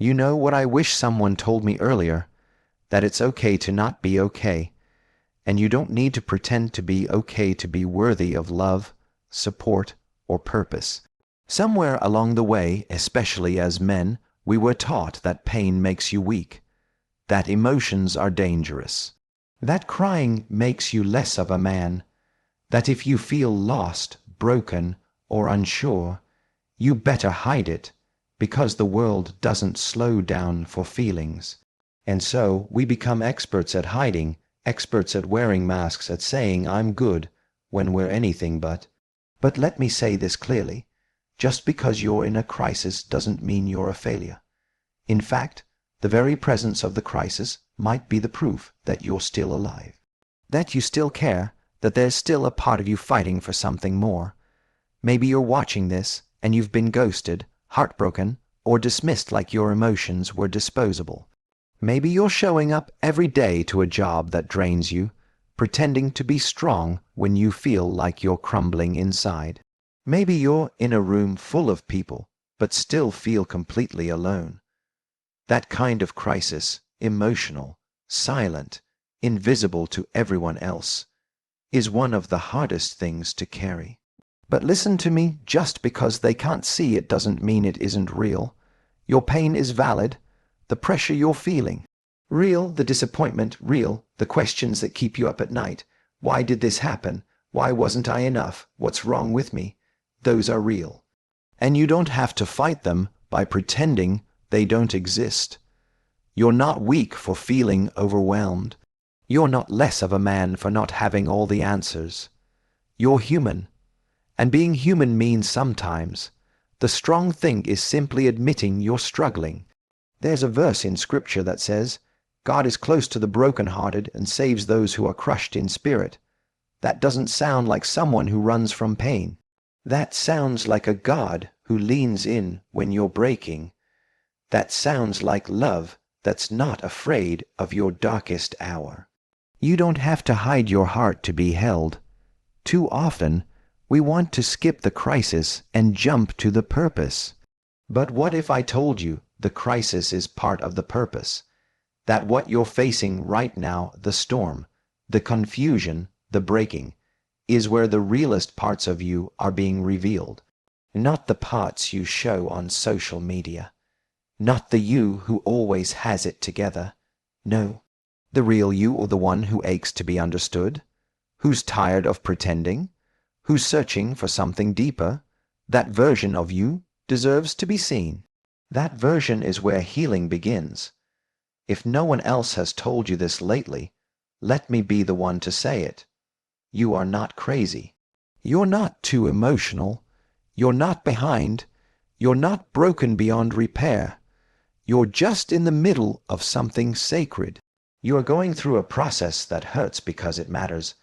You know what I wish someone told me earlier? That it's okay to not be okay, and you don't need to pretend to be okay to be worthy of love, support, or purpose. Somewhere along the way, especially as men, we were taught that pain makes you weak, that emotions are dangerous, that crying makes you less of a man, that if you feel lost, broken, or unsure, you better hide it, because the world doesn't slow down for feelings. And so we become experts at hiding, experts at wearing masks, at saying I'm good when we're anything but. But let me say this clearly. Just because you're in a crisis doesn't mean you're a failure. In fact, the very presence of the crisis might be the proof that you're still alive, that you still care, that there's still a part of you fighting for something more. Maybe you're watching this and you've been ghosted, heartbroken, or dismissed like your emotions were disposable. Maybe you're showing up every day to a job that drains you, pretending to be strong when you feel like you're crumbling inside. Maybe you're in a room full of people, but still feel completely alone. That kind of crisis, emotional, silent, invisible to everyone else, is one of the hardest things to carry. But listen to me, just because they can't see it doesn't mean it isn't real. Your pain is valid, the pressure you're feeling. Real, the disappointment, real, the questions that keep you up at night. Why did this happen? Why wasn't I enough? What's wrong with me? Those are real. And you don't have to fight them by pretending they don't exist. You're not weak for feeling overwhelmed. You're not less of a man for not having all the answers. You're human. And being human means sometimes the strong thing is simply admitting you're struggling. There's a verse in Scripture that says, God is close to the brokenhearted and saves those who are crushed in spirit. That doesn't sound like someone who runs from pain. That sounds like a God who leans in when you're breaking. That sounds like love that's not afraid of your darkest hour. You don't have to hide your heart to be held. Too often, we want to skip the crisis and jump to the purpose. But what if I told you the crisis is part of the purpose? That what you're facing right now, the storm, the confusion, the breaking, is where the realest parts of you are being revealed. Not the parts you show on social media. Not the you who always has it together. No, the real you, or the one who aches to be understood, who's tired of pretending, who's searching for something deeper. That version of you deserves to be seen. That version is where healing begins. If no one else has told you this lately, let me be the one to say it. You are not crazy. You're not too emotional. You're not behind. You're not broken beyond repair. You're just in the middle of something sacred. You are going through a process that hurts because it matters,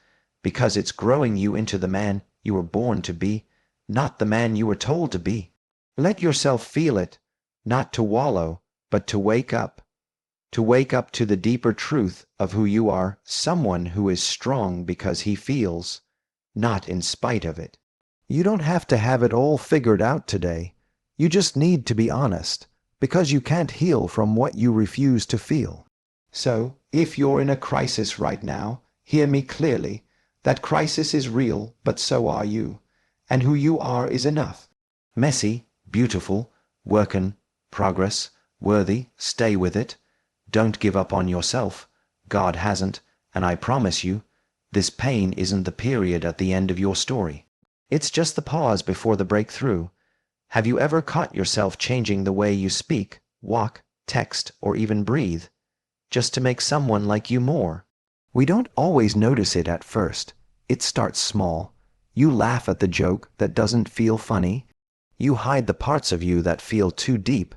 because it's growing you into the man you were born to be, not the man you were told to be. Let yourself feel it, not to wallow, but to wake up to the deeper truth of who you are, someone who is strong because he feels, not in spite of it. You don't have to have it all figured out today. You just need to be honest, because you can't heal from what you refuse to feel. So, if you're in a crisis right now, hear me clearly. That crisis is real, but so are you. And who you are is enough. Messy, beautiful, work in progress, worthy, stay with it. Don't give up on yourself. God hasn't, and I promise you, this pain isn't the period at the end of your story. It's just the pause before the breakthrough. Have you ever caught yourself changing the way you speak, walk, text, or even breathe, just to make someone like you more? We don't always notice it at first. It starts small. You laugh at the joke that doesn't feel funny. You hide the parts of you that feel too deep,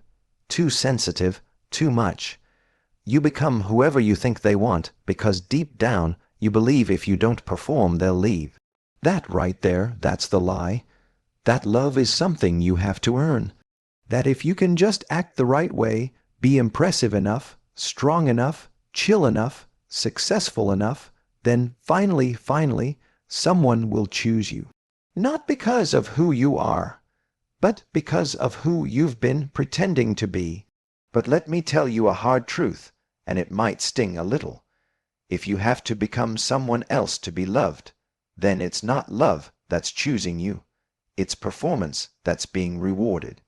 too sensitive, too much. You become whoever you think they want, because deep down you believe if you don't perform, they'll leave. That right there, that's the lie. That love is something you have to earn. That if you can just act the right way, be impressive enough, strong enough, chill enough, successful enough, then finally, someone will choose you. Not because of who you are, but because of who you've been pretending to be. But let me tell you a hard truth, and it might sting a little. If you have to become someone else to be loved, then it's not love that's choosing you. It's performance that's being rewarded.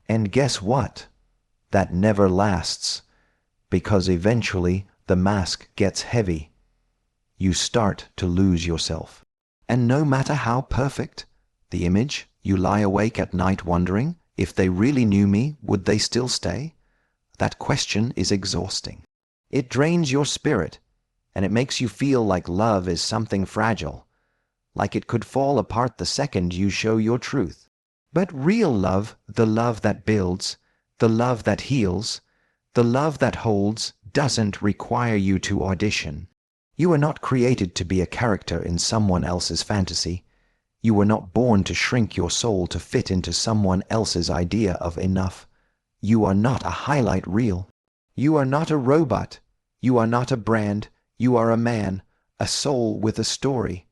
And guess what? That never lasts, because eventually the mask gets heavy. You start to lose yourself. And no matter how perfect the image, you lie awake at night wondering, if they really knew me, would they still stay? That question is exhausting. It drains your spirit, and it makes you feel like love is something fragile, like it could fall apart the second you show your truth. But real love, the love that builds, the love that heals, the love that holds, doesn't require you to audition. You were not created to be a character in someone else's fantasy. You were not born to shrink your soul to fit into someone else's idea of enough. You are not a highlight reel. You are not a robot. You are not a brand. You are a man, a soul with a story.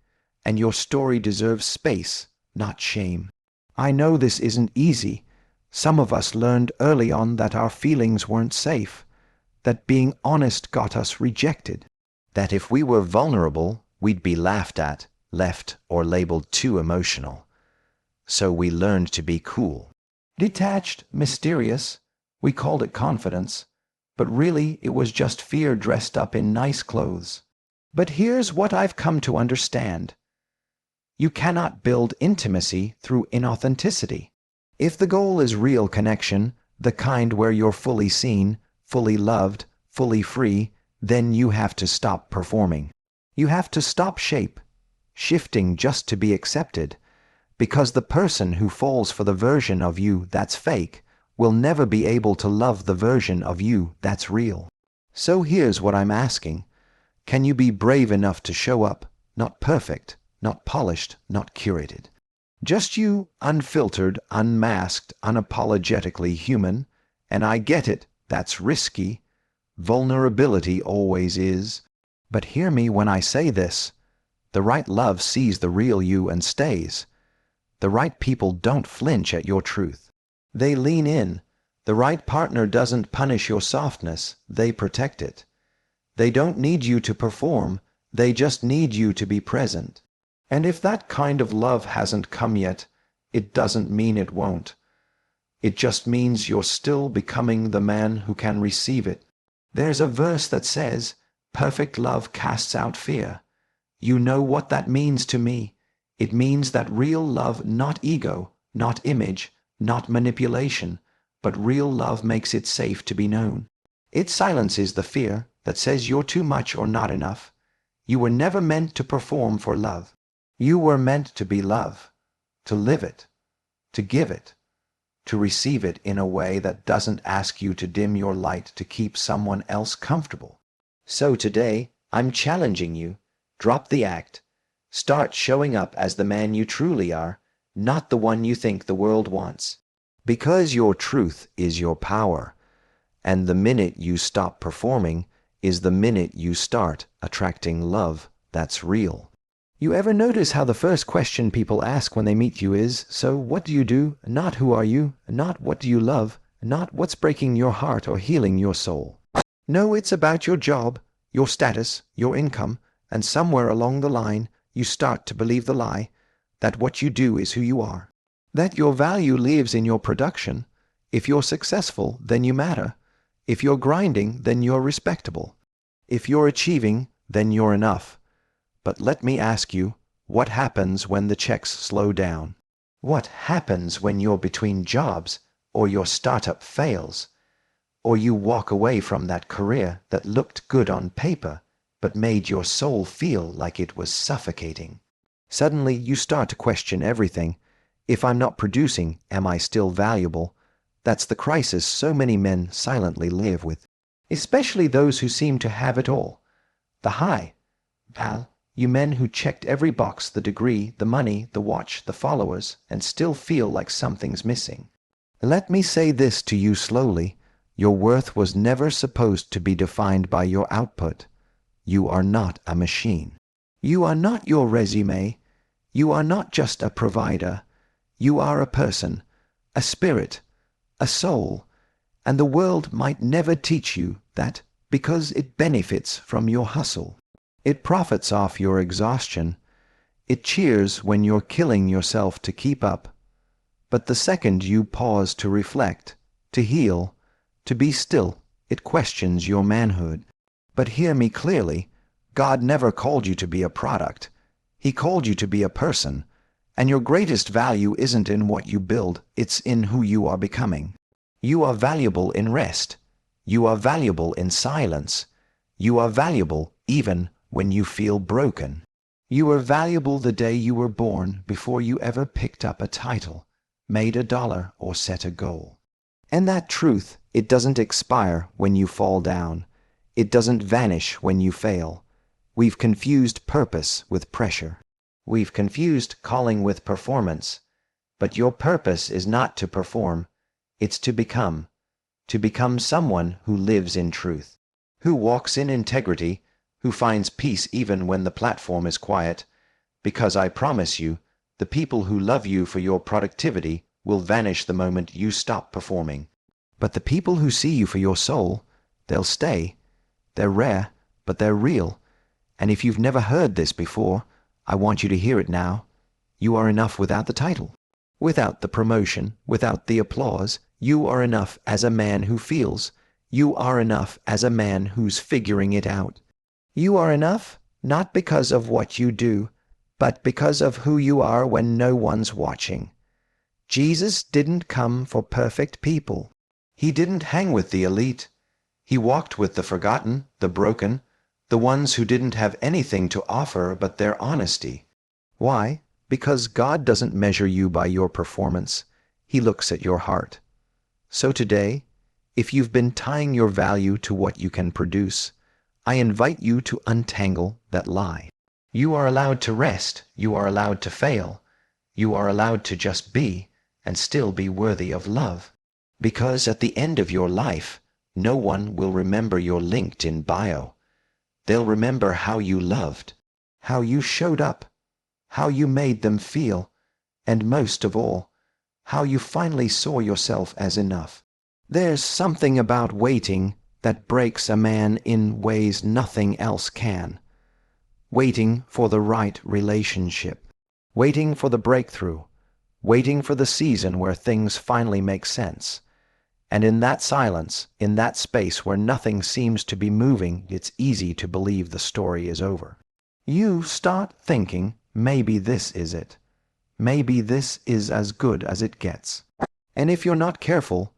And your story deserves space, not shame. I know this isn't easy. Some of us learned early on that our feelings weren't safe, that being honest got us rejected, that if we were vulnerable, we'd be laughed at, left, or labeled too emotional. So we learned to be cool. Detached, mysterious, we called it confidence, but really it was just fear dressed up in nice clothes. But here's what I've come to understand. You cannot build intimacy through inauthenticity. If the goal is real connection, the kind where you're fully seen, fully loved, fully free, then you have to stop performing. You have to stop shifting just to be accepted, because the person who falls for the version of you that's fake will never be able to love the version of you that's real. So here's what I'm asking. Can you be brave enough to show up, not perfect, not polished, not curated? Just you, unfiltered, unmasked, unapologetically human. And I get it, that's risky. Vulnerability always is. But hear me when I say this. The right love sees the real you and stays. The right people don't flinch at your truth. They lean in. The right partner doesn't punish your softness, they protect it. They don't need you to perform, they just need you to be present. And if that kind of love hasn't come yet, it doesn't mean it won't. It just means you're still becoming the man who can receive it. There's a verse that says, "Perfect love casts out fear." You know what that means to me. It means that real love, not ego, not image, not manipulation, but real love makes it safe to be known. It silences the fear that says you're too much or not enough. You were never meant to perform for love. You were meant to be love, to live it, to give it, to receive it in a way that doesn't ask you to dim your light to keep someone else comfortable. So today, I'm challenging you. Drop the act. Start showing up as the man you truly are, not the one you think the world wants. Because your truth is your power, and the minute you stop performing is the minute you start attracting love that's real. You ever notice how the first question people ask when they meet you is, "So what do you do?" Not "Who are you?" Not "What do you love?" Not "What's breaking your heart or healing your soul?" No, it's about your job, your status, your income, and somewhere along the line you start to believe the lie that what you do is who you are, that your value lives in your production. If you're successful, then you matter. If you're grinding, then you're respectable. If you're achieving, then you're enough. But let me ask you, what happens when the checks slow down? What happens when you're between jobs, or your startup fails, or you walk away from that career that looked good on paper, but made your soul feel like it was suffocating? Suddenly you start to question everything. If I'm not producing, am I still valuable? That's the crisis so many men silently live with, especially those who seem to have it all. The high, pal, you men who checked every box, the degree, the money, the watch, the followers, and still feel like something's missing. Let me say this to you slowly. Your worth was never supposed to be defined by your output. You are not a machine. You are not your resume. You are not just a provider. You are a person, a spirit, a soul, And the world might never teach you that because it benefits from your hustle. It profits off your exhaustion. It cheers when you're killing yourself to keep up. But the second you pause to reflect, to heal, to be still, it questions your manhood. But hear me clearly, God never called you to be a product. He called you to be a person, and your greatest value isn't in what you build, it's in who you are becoming. You are valuable in rest. You are valuable in silence. You are valuable even when you feel broken. You were valuable the day you were born before you ever picked up a title, made $1, or set a goal. And that truth, it doesn't expire when you fall down. It doesn't vanish when you fail. We've confused purpose with pressure. We've confused calling with performance. But your purpose is not to perform. It's to become someone who lives in truth, who walks in integrity, who finds peace even when the platform is quiet, because I promise you, the people who love you for your productivity will vanish the moment you stop performing. But the people who see you for your soul, they'll stay. They're rare, but they're real. And if you've never heard this before, I want you to hear it now. You are enough without the title, without the promotion, without the applause. You are enough as a man who feels. You are enough as a man who's figuring it out. You are enough not because of what you do, but because of who you are when no one's watching. Jesus didn't come for perfect people. He didn't hang with the elite. He walked with the forgotten, the broken, the ones who didn't have anything to offer but their honesty. Why? Because God doesn't measure you by your performance. He looks at your heart. So today, if you've been tying your value to what you can produce, I invite you to untangle that lie. You are allowed to rest. You are allowed to fail. You are allowed to just be and still be worthy of love. Because at the end of your life, no one will remember your LinkedIn bio. They'll remember how you loved, how you showed up, how you made them feel, and most of all, how you finally saw yourself as enough. There's something about waiting that breaks a man in ways nothing else can. Waiting for the right relationship. Waiting for the breakthrough. Waiting for the season where things finally make sense. And in that silence, in that space where nothing seems to be moving, it's easy to believe the story is over. You start thinking, maybe this is it. Maybe this is as good as it gets. And if you're not careful,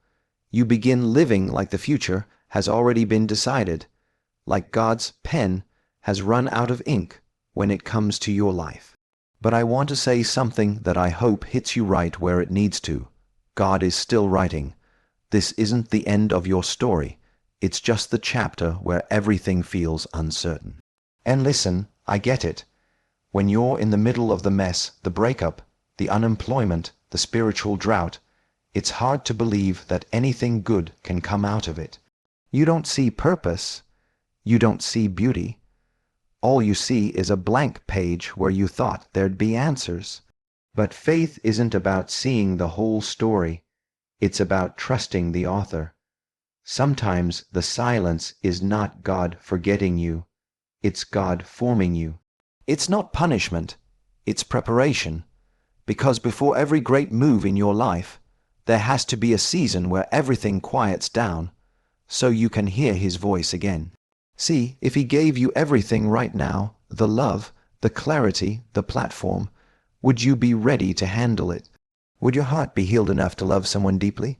you begin living like the future has already been decided, like God's pen has run out of ink when it comes to your life. But I want to say something that I hope hits you right where it needs to. God is still writing. This isn't the end of your story. It's just the chapter where everything feels uncertain. And listen, I get it. When you're in the middle of the mess, the breakup, the unemployment, the spiritual drought, it's hard to believe that anything good can come out of it. You don't see purpose. You don't see beauty. All you see is a blank page where you thought there'd be answers. But faith isn't about seeing the whole story. It's about trusting the author. Sometimes the silence is not God forgetting you. It's God forming you. It's not punishment. It's preparation. Because before every great move in your life, there has to be a season where everything quiets down, so you can hear His voice again. See, if He gave you everything right now, the love, the clarity, the platform, would you be ready to handle it? Would your heart be healed enough to love someone deeply?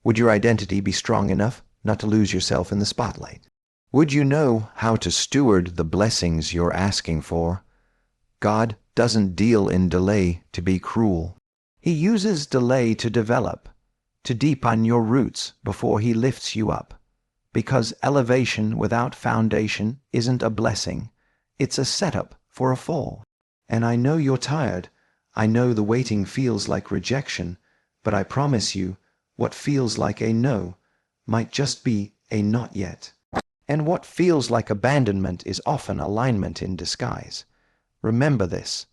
Would your identity be strong enough not to lose yourself in the spotlight? Would you know how to steward the blessings you're asking for? God doesn't deal in delay to be cruel. He uses delay to develop, to deepen your roots before He lifts you up. Because elevation without foundation isn't a blessing. It's a setup for a fall. And I know you're tired. I know the waiting feels like rejection, but I promise you, what feels like a no might just be a not yet. And what feels like abandonment is often alignment in disguise. Remember this.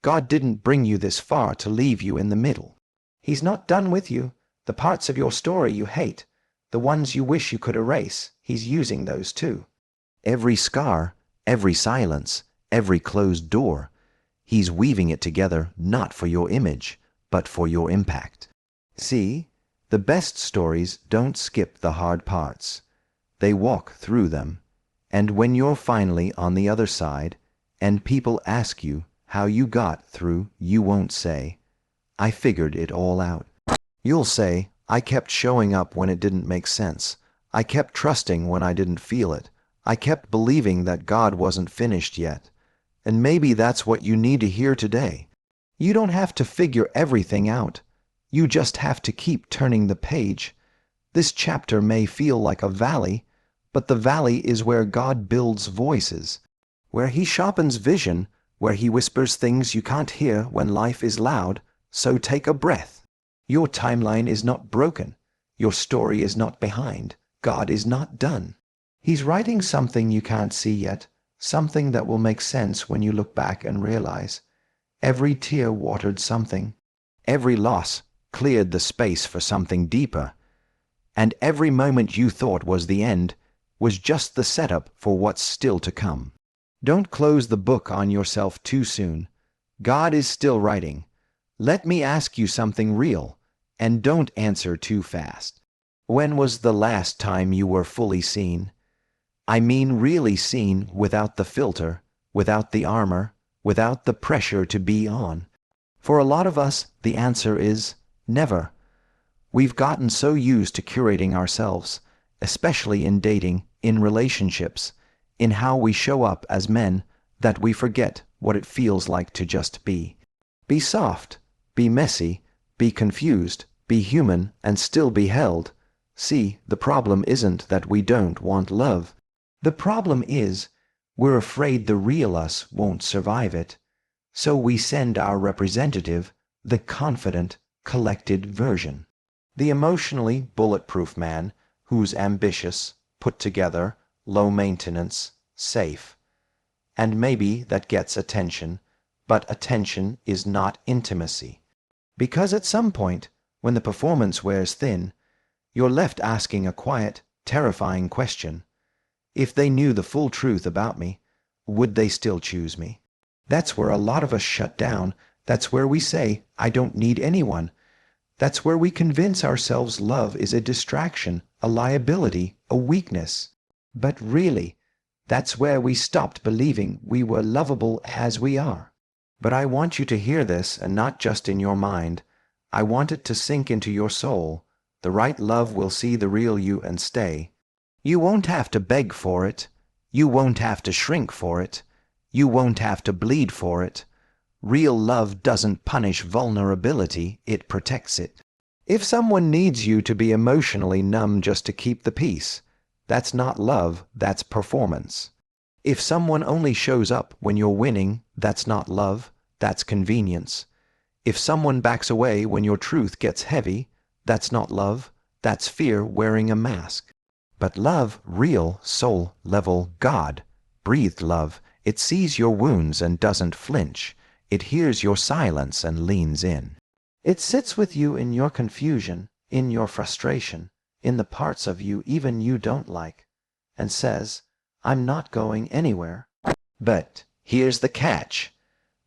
God didn't bring you this far to leave you in the middle. He's not done with you. The parts of your story you hate, The ones you wish you could erase, he's using those too. Every scar, every silence, every closed door, he's weaving it together not for your image, but for your impact. See, the best stories don't skip the hard parts. They walk through them. And when you're finally on the other side, and people ask you how you got through, you won't say, "I figured it all out." You'll say, "I kept showing up when it didn't make sense. I kept trusting when I didn't feel it. I kept believing that God wasn't finished yet." And maybe that's what you need to hear today. You don't have to figure everything out. You just have to keep turning the page. This chapter may feel like a valley, but the valley is where God builds voices, where He sharpens vision, where He whispers things you can't hear when life is loud. So take a breath. Your timeline is not broken. Your story is not behind. God is not done. He's writing something you can't see yet, something that will make sense when you look back and realize every tear watered something, every loss cleared the space for something deeper, and every moment you thought was the end was just the setup for what's still to come. Don't close the book on yourself too soon. God is still writing. Let me ask you something real, and don't answer too fast. When was the last time you were fully seen? I mean really seen, without the filter, without the armor, without the pressure to be on. For a lot of us, the answer is never. We've gotten so used to curating ourselves, especially in dating, in relationships, in how we show up as men, that we forget what it feels like to just be. Be soft, be messy, be confused, be human, and still be held. See, the problem isn't that we don't want love. The problem is, we're afraid the real us won't survive it. So we send our representative, the confident, collected version. The emotionally bulletproof man who's ambitious, put together, low maintenance, safe. And maybe that gets attention, but attention is not intimacy. Because at some point, when the performance wears thin, you're left asking a quiet, terrifying question. If they knew the full truth about me, would they still choose me? That's where a lot of us shut down. That's where we say, "I don't need anyone." That's where we convince ourselves love is a distraction, a liability, a weakness. But really, that's where we stopped believing we were lovable as we are. But I want you to hear this, and not just in your mind. I want it to sink into your soul. The right love will see the real you and stay. You won't have to beg for it. You won't have to shrink for it. You won't have to bleed for it. Real love doesn't punish vulnerability, it protects it. If someone needs you to be emotionally numb just to keep the peace, that's not love, that's performance. If someone only shows up when you're winning, that's not love, that's convenience. If someone backs away when your truth gets heavy, that's not love, that's fear wearing a mask. But love, real, soul-level, God-breathed love, it sees your wounds and doesn't flinch. It hears your silence and leans in. It sits with you in your confusion, in your frustration, in the parts of you even you don't like, and says, "I'm not going anywhere." But here's the catch.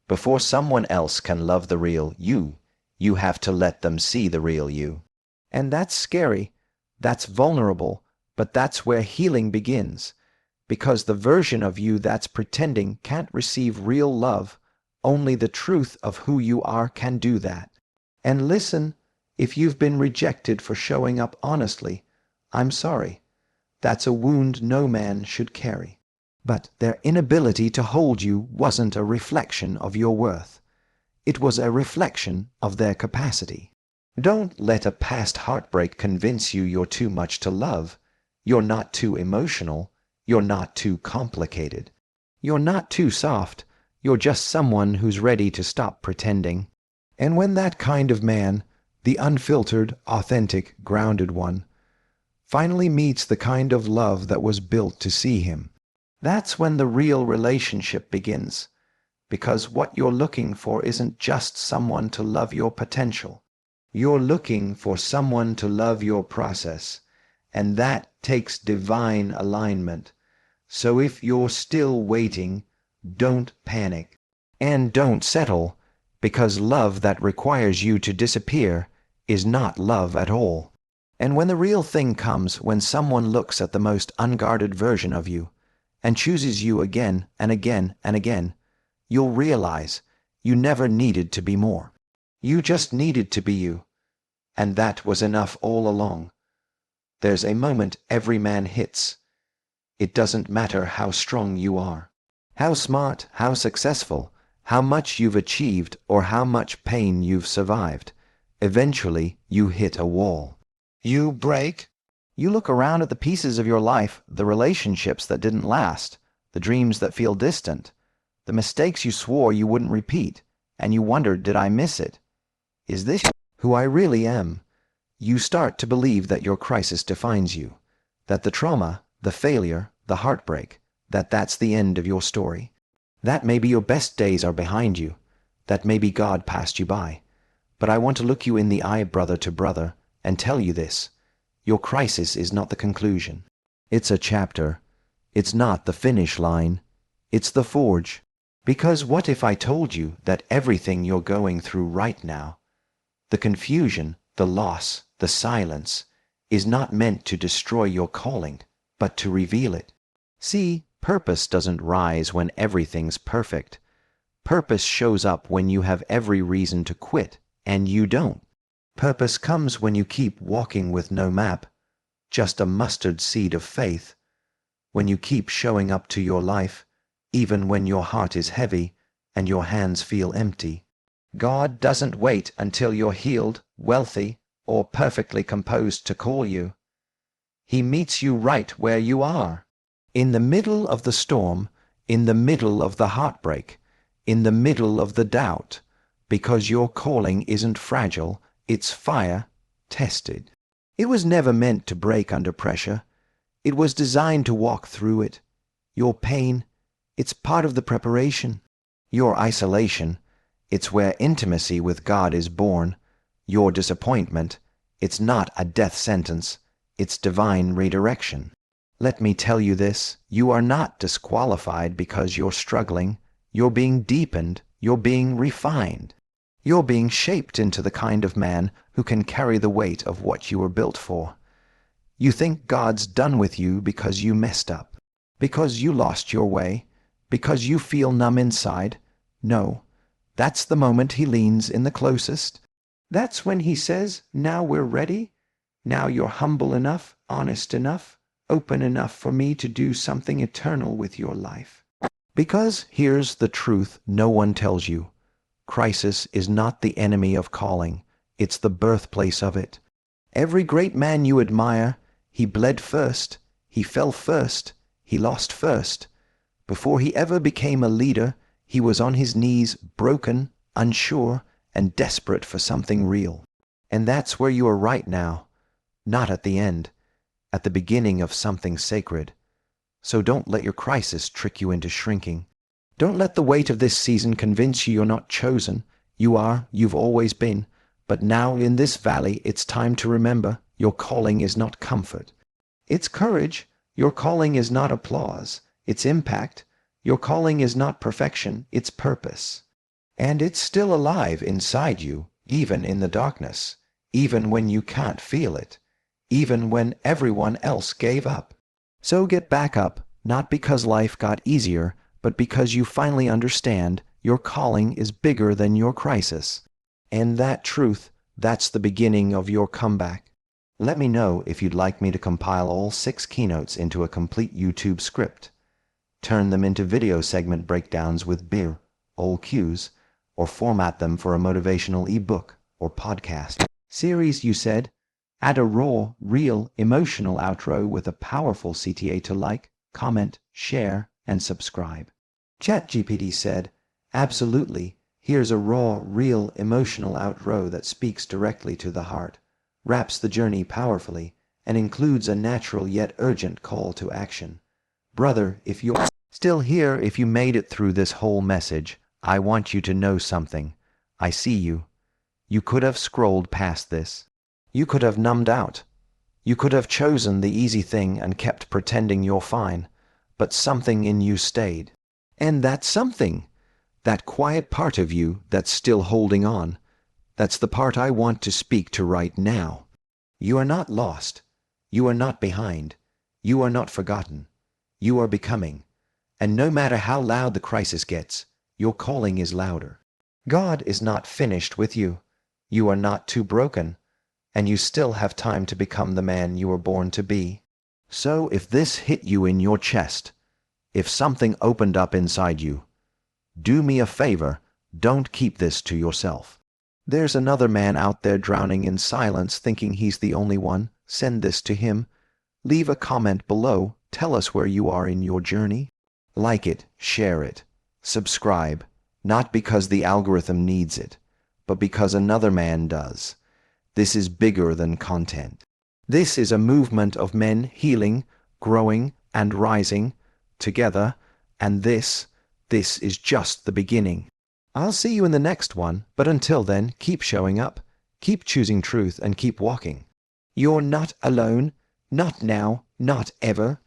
Before someone else can love the real you, you have to let them see the real you. And that's scary, that's vulnerable, but that's where healing begins. Because the version of you that's pretending can't receive real love. Only the truth of who you are can do that. And listen, if you've been rejected for showing up honestly, I'm sorry. That's a wound no man should carry. But their inability to hold you wasn't a reflection of your worth. It was a reflection of their capacity. Don't let a past heartbreak convince you you're too much to love. You're not too emotional. You're not too complicated. You're not too soft. You're just someone who's ready to stop pretending. And when that kind of man, the unfiltered, authentic, grounded one, finally meets the kind of love that was built to see him, that's when the real relationship begins. Because what you're looking for isn't just someone to love your potential. You're looking for someone to love your process. and that takes divine alignment. So if you're still waiting, don't panic. And don't settle, because love that requires you to disappear is not love at all. And when the real thing comes, when someone looks at the most unguarded version of you and chooses you again and again and again, you'll realize you never needed to be more. You just needed to be you, and that was enough all along. There's a moment every man hits. It doesn't matter how strong you are, how smart, how successful, how much you've achieved, or how much pain you've survived. Eventually, you hit a wall. You break. You look around at the pieces of your life, the relationships that didn't last, the dreams that feel distant, the mistakes you swore you wouldn't repeat, and you wonder, did I miss it? Is this who I really am? You start to believe that your crisis defines you, that the trauma, the failure, the heartbreak, that's the end of your story. That maybe your best days are behind you, that maybe God passed you by. But I want to look you in the eye, brother to brother, and tell you this. Your crisis is not the conclusion. It's a chapter. It's not the finish line. It's the forge. Because what if I told you that everything you're going through right now, the confusion, the loss, the silence, is not meant to destroy your calling, but to reveal it? See, purpose doesn't rise when everything's perfect. Purpose shows up when you have every reason to quit, and you don't. Purpose comes when you keep walking with no map, just a mustard seed of faith. When you keep showing up to your life, even when your heart is heavy and your hands feel empty. God doesn't wait until you're healed, wealthy, or perfectly composed to call you. He meets you right where you are. In the middle of the storm, in the middle of the heartbreak, in the middle of the doubt, because your calling isn't fragile, it's fire, tested. It was never meant to break under pressure. It was designed to walk through it. Your pain, it's part of the preparation. Your isolation, it's where intimacy with God is born. Your disappointment, it's not a death sentence, it's divine redirection. Let me tell you this, you are not disqualified because you're struggling. You're being deepened, you're being refined. You're being shaped into the kind of man who can carry the weight of what you were built for. You think God's done with you because you messed up, because you lost your way, because you feel numb inside. No, that's the moment he leans in the closest. That's when he says, now we're ready. Now you're humble enough, honest enough, open enough for me to do something eternal with your life. Because here's the truth no one tells you. Crisis is not the enemy of calling. It's the birthplace of it. Every great man you admire, he bled first, he fell first, he lost first. Before he ever became a leader, he was on his knees, broken, unsure, and desperate for something real. And that's where you are right now, not at the end, at the beginning of something sacred. So don't let your crisis trick you into shrinking. Don't let the weight of this season convince you you're not chosen. You are, you've always been. But now in this valley, it's time to remember your calling is not comfort. It's courage. Your calling is not applause. It's impact. Your calling is not perfection. It's purpose. And it's still alive inside you, even in the darkness, even when you can't feel it, even when everyone else gave up. So get back up, not because life got easier, but because you finally understand your calling is bigger than your crisis. And that truth, that's the beginning of your comeback. Let me know if you'd like me to compile all 6 keynotes into a complete YouTube script, turn them into video segment breakdowns with all cues, or format them for a motivational ebook or podcast series, you said. Add a raw, real, emotional outro with a powerful CTA to like, comment, share, and subscribe. ChatGPT said, absolutely, here's a raw, real, emotional outro that speaks directly to the heart, wraps the journey powerfully, and includes a natural yet urgent call to action. Brother, if you're still here, if you made it through this whole message, I want you to know something. I see you. You could have scrolled past this. You could have numbed out. You could have chosen the easy thing and kept pretending you're fine, but something in you stayed. And that something, that quiet part of you that's still holding on, that's the part I want to speak to right now. You are not lost. You are not behind. You are not forgotten. You are becoming. And no matter how loud the crisis gets, your calling is louder. God is not finished with you. You are not too broken, and you still have time to become the man you were born to be. So if this hit you in your chest, if something opened up inside you, do me a favor, don't keep this to yourself. There's another man out there drowning in silence thinking he's the only one. Send this to him. Leave a comment below. Tell us where you are in your journey. Like it, share it, subscribe, not because the algorithm needs it, but because another man does. This is bigger than content. This is a movement of men healing, growing, and rising together, and this is just the beginning. I'll see you in the next one, but until then, keep showing up, keep choosing truth, and keep walking. You're not alone, not now, not ever.